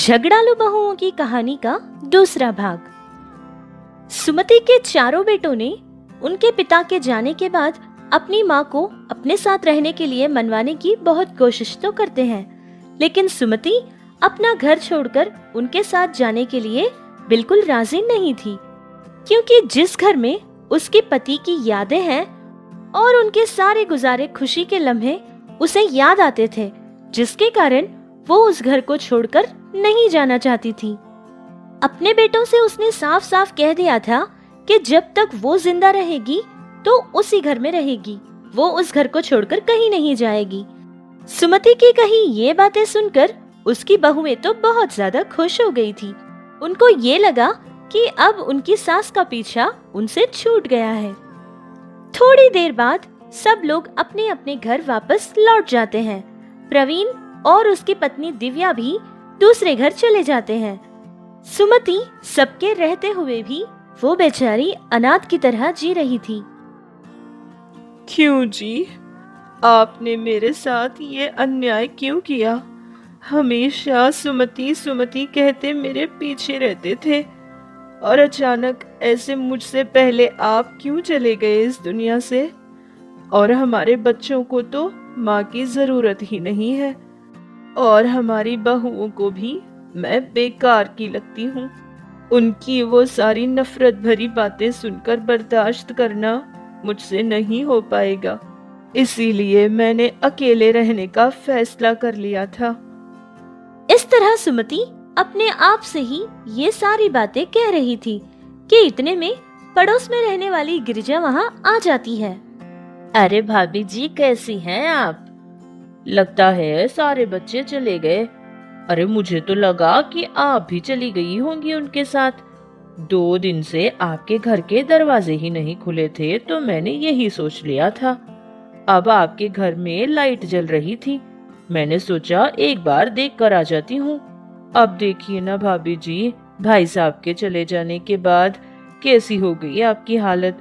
झगड़ालू बहुओं की कहानी का दूसरा भाग। सुमति के चारों बेटों ने उनके पिता के जाने के बाद अपनी माँ को अपने साथ रहने के लिए मनवाने की बहुत कोशिश तो करते हैं, लेकिन सुमति अपना घर छोड़कर उनके साथ जाने के लिए बिल्कुल राजी नहीं थी, क्योंकि जिस घर में उसके पति की यादें हैं और उनके सारे गुजारे खुशी के लम्हे उसे याद आते थे, जिसके कारण वो उस घर को छोड़कर नहीं जाना चाहती थी। अपने बेटों से उसने साफ साफ कह दिया था कि जब तक वो जिंदा रहेगी तो उसी घर में रहेगी, वो उस घर को छोड़कर कहीं नहीं जाएगी। सुमति की कही ये बातें सुनकर उसकी बहुएं तो बहुत ज्यादा खुश हो गई थी। उनको ये लगा कि अब उनकी सास का पीछा उनसे छूट गया है। थोड़ी देर बाद सब लोग अपने अपने घर वापस लौट जाते हैं। प्रवीण और उसकी पत्नी दिव्या भी दूसरे घर चले जाते हैं। सुमति सबके रहते हुए भी वो बेचारी अनाथ की तरह जी रही थी। क्यों जी, आपने मेरे साथ ये अन्याय क्यों किया? हमेशा सुमति सुमति कहते मेरे पीछे रहते थे, और अचानक ऐसे मुझसे पहले आप क्यों चले गए इस दुनिया से? और हमारे बच्चों को तो माँ की जरूरत ही नहीं है, और हमारी बहुओं को भी मैं बेकार की लगती हूँ। उनकी वो सारी नफरत भरी बातें सुनकर बर्दाश्त करना मुझसे नहीं हो पाएगा, इसीलिए मैंने अकेले रहने का फैसला कर लिया था। इस तरह सुमति अपने आप से ही ये सारी बातें कह रही थी कि इतने में पड़ोस में रहने वाली गिरिजा वहाँ आ जाती है। अरे भाभी जी, कैसी हैं आप? लगता है सारे बच्चे चले गए। अरे मुझे तो लगा कि आप भी चली गई होंगी उनके साथ। 2 दिन से आपके घर के दरवाजे ही नहीं खुले थे, तो मैंने यही सोच लिया था। अब आपके घर में लाइट जल रही थी, मैंने सोचा एक बार देख कर आ जाती हूँ। अब देखिए ना भाभी जी, भाई साहब के चले जाने के बाद कैसी हो गई आपकी हालत।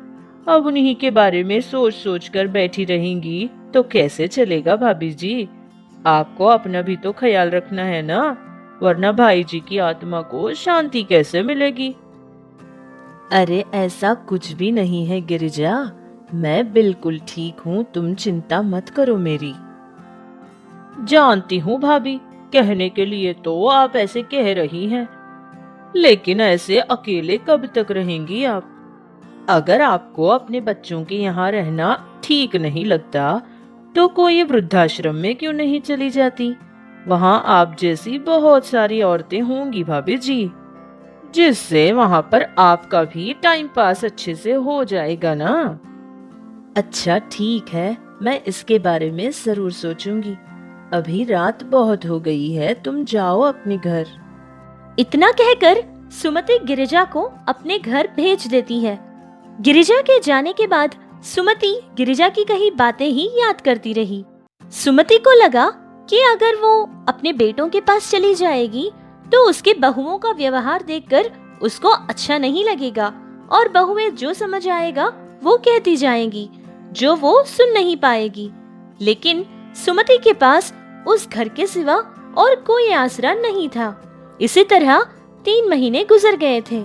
अब उन्हीं के बारे में सोच सोच कर बैठी रहेंगी तो कैसे चलेगा भाभी जी? आपको अपना भी तो ख्याल रखना है ना, वरना भाई जी की आत्मा को शांति कैसे मिलेगी? अरे ऐसा कुछ भी नहीं है गिरिजा, मैं बिल्कुल ठीक हूँ, तुम चिंता मत करो मेरी। जानती हूँ भाभी, कहने के लिए तो आप ऐसे कह रही हैं, लेकिन ऐसे अकेले कब तक रहेंगी आप? अगर आपको अपने बच्चों के यहाँ रहना ठीक नहीं लगता तो कोई वृद्धाश्रम में क्यों नहीं चली जाती? वहाँ आप जैसी बहुत सारी औरतें होंगी भाभी जी, जिससे वहाँ पर आपका भी टाइम पास अच्छे से हो जाएगा ना। अच्छा ठीक है, मैं इसके बारे में जरूर सोचूंगी। अभी रात बहुत हो गई है, तुम जाओ अपने घर। इतना कहकर सुमति गिरिजा को अपने घर भेज देती है। गिरिजा के जाने के बाद सुमति गिरिजा की कही बातें ही याद करती रही। सुमति को लगा कि अगर वो अपने बेटों के पास चली जाएगी तो उसके बहुओं का व्यवहार देखकर उसको अच्छा नहीं लगेगा, और बहुएं जो समझ आएगा वो कहती जाएंगी, जो वो सुन नहीं पाएगी। लेकिन सुमति के पास उस घर के सिवा और कोई आसरा नहीं था। इसी तरह 3 महीने गुजर गए थे।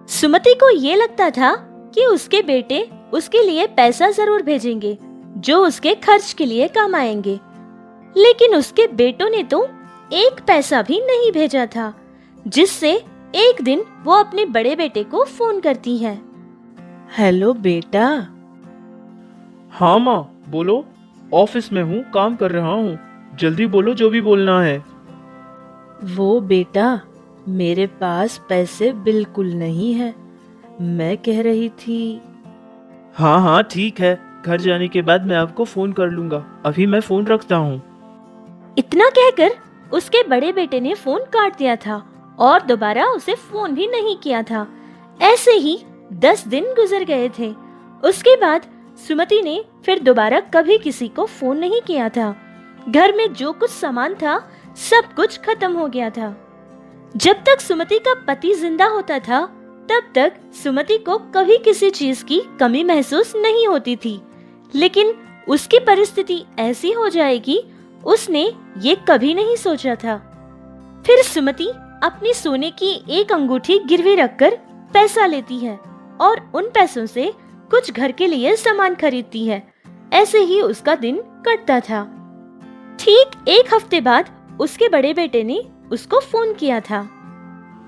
सुमति को ये लगता था कि उसके बेटे उसके लिए पैसा जरूर भेजेंगे, जो उसके खर्च के लिए काम आएंगे, लेकिन उसके बेटों ने तो 1 पैसा भी नहीं भेजा था। जिससे एक दिन वो अपने बड़े बेटे को फोन करती है। हेलो बेटा। हाँ माँ, बोलो। ऑफिस में हूँ, काम कर रहा हूँ, जल्दी बोलो जो भी बोलना है। वो बेटा, मेरे पास पैसे बिल्कुल नहीं है, मैं कह रही थी। हाँ हाँ ठीक है, घर जाने के बाद मैं आपको फोन कर लूंगा, अभी मैं फोन रखता हूँ। इतना कहकर उसके बड़े बेटे ने फोन काट दिया था और दोबारा उसे फोन भी नहीं किया था। ऐसे ही 10 दिन गुजर गए थे। उसके बाद सुमति ने फिर दोबारा कभी किसी को फोन नहीं किया था। घर में जो कुछ सामान था सब कुछ खत्म हो गया था। जब तक सुमति का पति जिंदा होता था तब तक सुमति को कभी किसी चीज की कमी महसूस नहीं होती थी, लेकिन उसकी परिस्थिति ऐसी हो जाएगी उसने ये कभी नहीं सोचा था। फिर सुमति अपनी सोने की एक अंगूठी गिरवी रखकर पैसा लेती है और उन पैसों से कुछ घर के लिए सामान खरीदती है। ऐसे ही उसका दिन कटता था। ठीक एक हफ्ते बाद उसके बड़े बेटे ने उसको फोन किया था।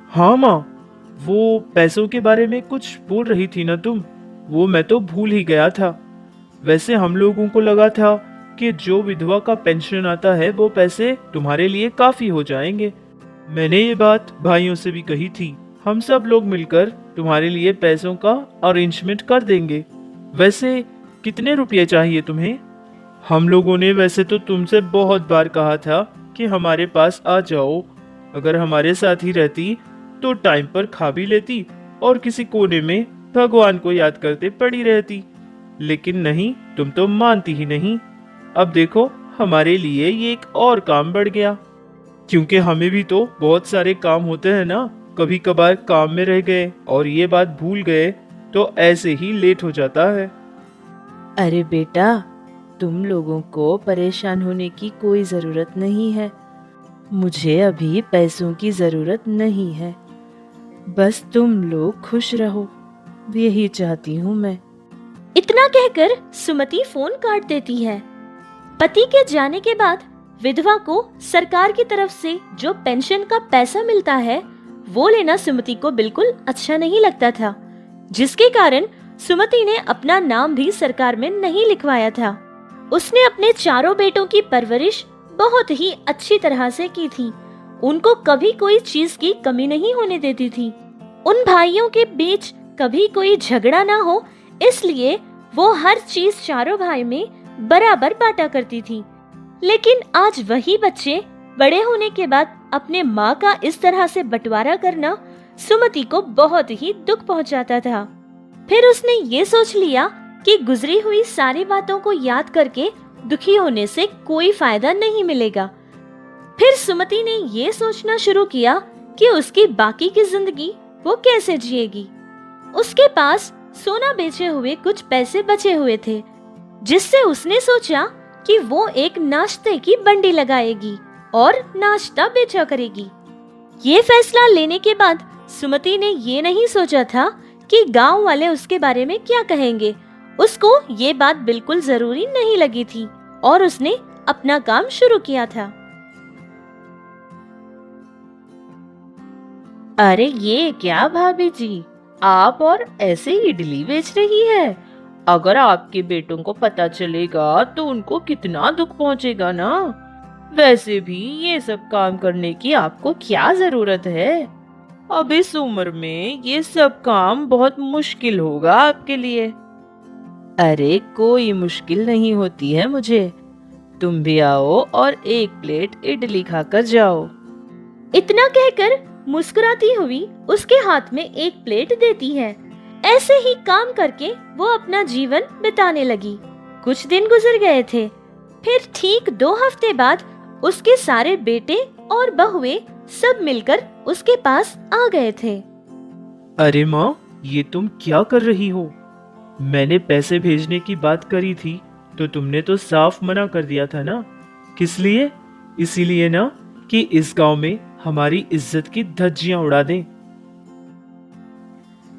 हाँ माँ, वो पैसों के बारे में कुछ बोल रही थी ना तुम, वो मैं तो भूल ही गया था। वैसे हम लोगों को लगा था कि जो विधवा का पेंशन आता है वो पैसे तुम्हारे लिए काफी हो जाएंगे। मैंने ये बात भाइयों से भी कही थी, हम सब लोग मिलकर तुम्हारे लिए पैसों का अरेंजमेंट कर देंगे। वैसे कितने रुपए चाहिए तुम्हें? हम लोगों ने वैसे तो तुमसे बहुत बार कहा था कि हमारे पास आ जाओ। अगर हमारे साथ ही रहती तो टाइम पर खा भी लेती और किसी कोने में भगवान को याद करते पड़ी रहती, लेकिन नहीं, तुम तो मानती ही नहीं। अब देखो, हमारे लिए ये एक और काम बढ़ गया, क्योंकि हमें भी तो बहुत सारे काम होते हैं ना। कभी कभार काम में रह गए और ये बात भूल गए तो ऐसे ही लेट हो जाता है। अरे बेटा, तुम लोगों को परेशान होने की कोई जरूरत नहीं है। मुझे अभी पैसों की जरूरत नहीं है, बस तुम लोग खुश रहो, यही चाहती हूँ मैं। इतना कहकर सुमति फोन काट देती है। पति के जाने के बाद विधवा को सरकार की तरफ से जो पेंशन का पैसा मिलता है वो लेना सुमति को बिल्कुल अच्छा नहीं लगता था, जिसके कारण सुमति ने अपना नाम भी सरकार में नहीं लिखवाया था। उसने अपने चारों बेटों की परवरिश बहुत ही अच्छी तरह से की थी। उनको कभी कोई चीज की कमी नहीं होने देती थी। उन भाइयों के बीच कभी कोई झगड़ा ना हो, इसलिए वो हर चीज चारों भाई में बराबर बांटा करती थी। लेकिन आज वही बच्चे बड़े होने के बाद अपने माँ का इस तरह से बंटवारा करना सुमति को बहुत ही दुख पहुंचाता था। फिर उसने ये सोच लिया कि गुजरी हुई सारी बातों को याद करके दुखी होने से कोई फायदा नहीं मिलेगा। फिर सुमति ने ये सोचना शुरू किया कि उसकी बाकी की जिंदगी वो कैसे जिएगी। उसके पास सोना बेचे हुए कुछ पैसे बचे हुए थे, जिससे उसने सोचा कि वो एक नाश्ते की बंडी लगाएगी और नाश्ता बेचा करेगी। ये फैसला लेने के बाद सुमति ने ये नहीं सोचा था कि गांव वाले उसके बारे में क्या कहेंगे। उसको ये बात बिल्कुल जरूरी नहीं लगी थी और उसने अपना काम शुरू किया था। अरे ये क्या भाभी जी, आप और ऐसे इडली बेच रही है? अगर आपके बेटों को पता चलेगा तो उनको कितना दुख पहुंचेगा ना। वैसे भी ये सब काम करने की आपको क्या जरूरत है? अब इस उम्र में ये सब काम बहुत मुश्किल होगा आपके लिए। अरे कोई मुश्किल नहीं होती है मुझे। तुम भी आओ और एक प्लेट इडली खाकर जाओ। इतना कहकर मुस्कुराती हुई उसके हाथ में एक प्लेट देती है। ऐसे ही काम करके वो अपना जीवन बिताने लगी। कुछ दिन गुजर गए थे। फिर ठीक 2 हफ्ते बाद उसके सारे बेटे और बहुएं सब मिलकर उसके पास आ गए थे। अरे माँ, ये तुम क्या कर रही हो? मैंने पैसे भेजने की बात करी थी तो तुमने तो साफ मना कर दिया था ना। किस लिए? इसीलिए ना कि इस गांव में हमारी इज्जत की धज्जियां उड़ा दें।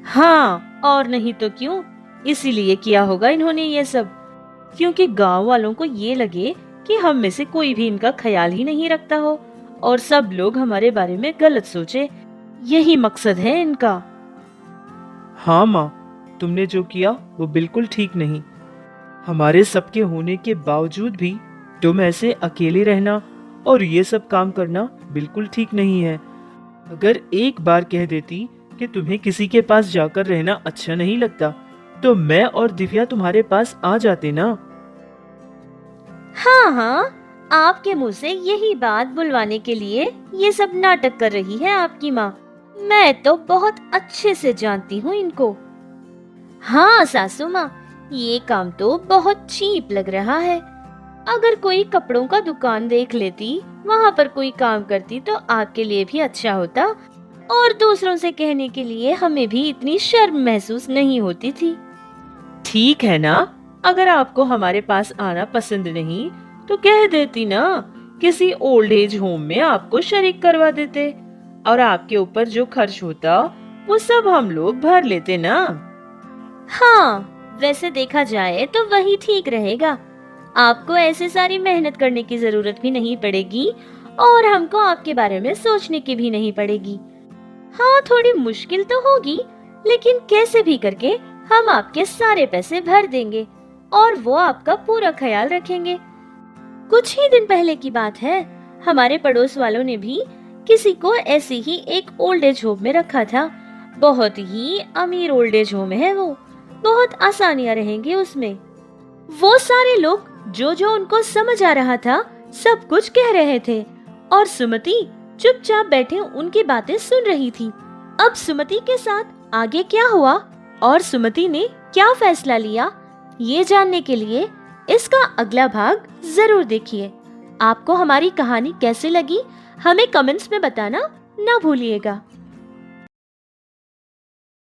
हाँ, और नहीं तो क्यों? इसीलिए किया होगा इन्होंने ये सब, क्योंकि गांव वालों को ये लगे कि हम में से कोई भी इनका ख्याल ही नहीं रखता हो और सब लोग हमारे बारे में गलत सोचे। यही मकसद है इनका। हाँ माँ, तुमने जो किया वो बिल्कुल ठीक नहीं। हमारे सबके होने के बावजूद भी तुम ऐसे अकेले रहना और ये सब काम करना बिल्कुल ठीक नहीं है। अगर एक बार कह देती कि तुम्हें किसी के पास जाकर रहना अच्छा नहीं लगता तो मैं और दिव्या तुम्हारे पास आ जाते ना। हाँ हाँ, आपके मुंह से यही बात बुलवाने के लिए ये सब नाटक कर रही है आपकी माँ। मैं तो बहुत अच्छे से जानती हूँ इनको। हाँ सासू माँ, ये काम तो बहुत चीप लग रहा है। अगर कोई कपड़ों का दुकान देख लेती, वहाँ पर कोई काम करती तो आपके लिए भी अच्छा होता और दूसरों से कहने के लिए हमें भी इतनी शर्म महसूस नहीं होती थी। ठीक है ना, अगर आपको हमारे पास आना पसंद नहीं तो कह देती ना किसी ओल्ड एज होम में आपको शरीक करवा देते और आपके ऊपर जो खर्च होता वो सब हम लोग भर लेते ना। हाँ, वैसे देखा जाए तो वही ठीक रहेगा। आपको ऐसे सारी मेहनत करने की जरूरत भी नहीं पड़ेगी और हमको आपके बारे में सोचने की भी नहीं पड़ेगी। हाँ, थोड़ी मुश्किल तो होगी, लेकिन कैसे भी करके हम आपके सारे पैसे भर देंगे और वो आपका पूरा ख्याल रखेंगे। कुछ ही दिन पहले की बात है, हमारे पड़ोस वालों ने भी किसी को ऐसे ही एक ओल्ड एज होम में रखा था। बहुत ही अमीर ओल्ड एज होम है वो, बहुत आसानियां रहेंगी उसमें। वो सारे लोग जो जो उनको समझ आ रहा था सब कुछ कह रहे थे और सुमति चुपचाप बैठे उनकी बातें सुन रही थी। अब सुमति के साथ आगे क्या हुआ और सुमति ने क्या फैसला लिया, ये जानने के लिए इसका अगला भाग जरूर देखिए। आपको हमारी कहानी कैसे लगी हमें कमेंट्स में बताना ना भूलिएगा।